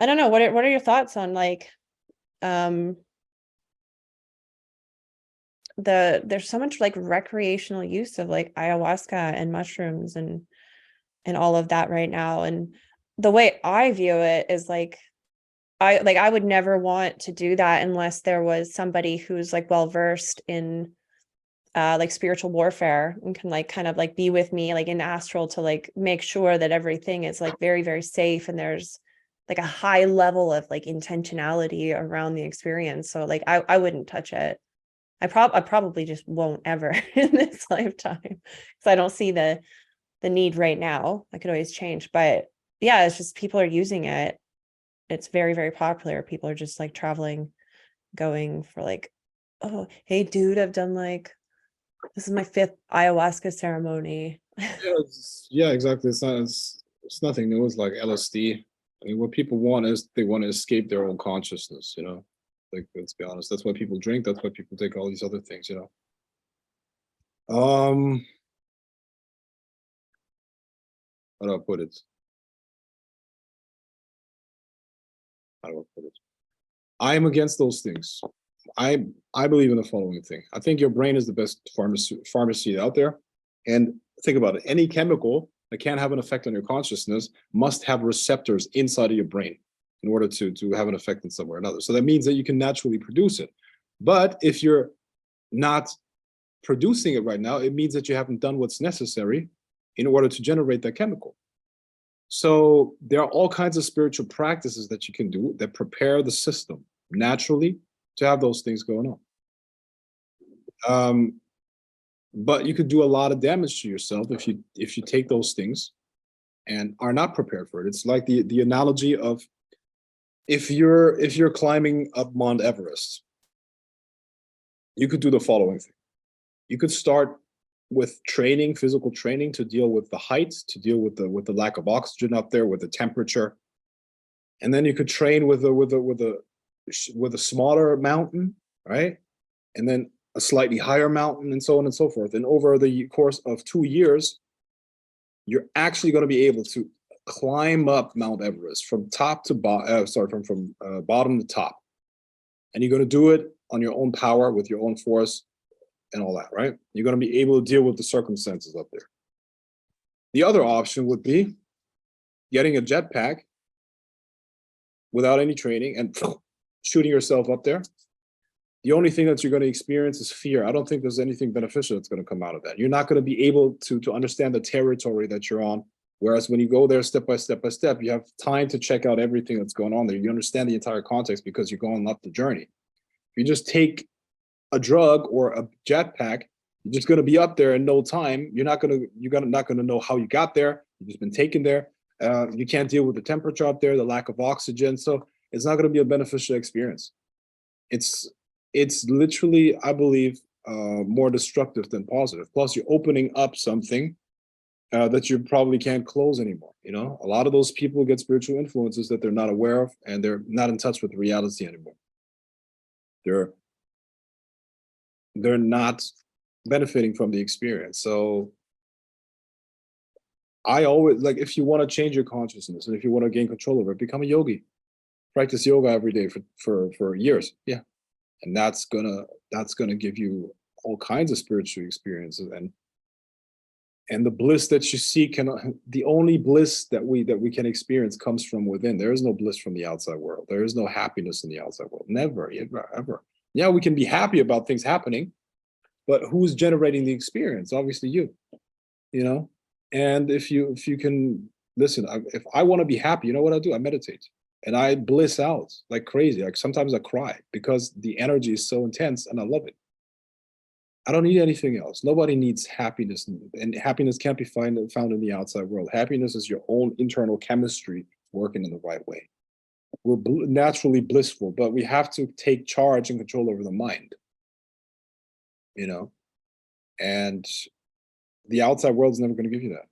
I don't know, what are your thoughts on like um there's so much like recreational use of like ayahuasca and mushrooms and all of that right now. And the way I view it is like I would never want to do that unless there was somebody who's like well versed in like spiritual warfare and can like kind of like be with me like in astral to like make sure that everything is like very, very safe and there's like a high level of like intentionality around the experience. So like I wouldn't touch it. I probably just won't ever in this lifetime because I don't see the need right now. I could always change, but yeah, it's just people are using it. It's very, very popular. People are just like traveling, going for like, oh, hey, dude, I've done like this is my 5th ayahuasca ceremony. Yeah, exactly. It's nothing new. It's like LSD. I mean, what people want is they want to escape their own consciousness, you know? Like, let's be honest. That's why people drink. That's why people take all these other things, you know? How do I put it? How do I put it? I am against those things. I believe in the following thing. I think your brain is the best pharmacy out there. And think about it. Any chemical that can have an effect on your consciousness must have receptors inside of your brain in order to have an effect in somewhere or another. So that means that you can naturally produce it. But if you're not producing it right now, it means that you haven't done what's necessary in order to generate that chemical. So there are all kinds of spiritual practices that you can do that prepare the system naturally to have those things going on. But you could do a lot of damage to yourself if you take those things and are not prepared for it. It's like the analogy of if you're climbing up Mount Everest, you could do the following thing. You could start with training, physical training, to deal with the height, to deal with the lack of oxygen up there, with the temperature, and then you could train with a smaller mountain, right? And then a slightly higher mountain, and so on and so forth. And over the course of 2 years, you're actually going to be able to climb up Mount Everest from top to bottom. From bottom to top, and you're going to do it on your own power with your own force and all that, right? You're going to be able to deal with the circumstances up there. The other option would be getting a jetpack without any training and shooting yourself up there. The only thing that you're going to experience is fear. I don't think there's anything beneficial that's going to come out of that. You're not going to be able to understand the territory that you're on. Whereas when you go there step by step by step, you have time to check out everything that's going on there. You understand the entire context because you're going up the journey. If you just take a drug or a jetpack, you're just going to be up there in no time. You're not going to know how you got there. You've just been taken there. You can't deal with the temperature up there, the lack of oxygen. So it's not going to be a beneficial experience. It's literally, I believe, more destructive than positive. Plus, you're opening up something that you probably can't close anymore. You know, a lot of those people get spiritual influences that they're not aware of, and they're not in touch with reality anymore. They're not benefiting from the experience. So I always, like, if you want to change your consciousness and if you want to gain control over it, become a yogi. Practice yoga every day for years. Yeah. And that's gonna give you all kinds of spiritual experiences, and the bliss that you seek the only bliss that we can experience comes from within. There is no bliss from the outside world. There is no happiness in the outside world. Never, ever. Yeah, we can be happy about things happening, but who's generating the experience? Obviously you know. And if you can listen, if I want to be happy, you know what I do? I meditate. And I bliss out like crazy. Like sometimes I cry because the energy is so intense and I love it. I don't need anything else. Nobody needs happiness, and happiness can't be found in the outside world. Happiness is your own internal chemistry working in the right way. We're naturally blissful, but we have to take charge and control over the mind, you know? And the outside world is never going to give you that.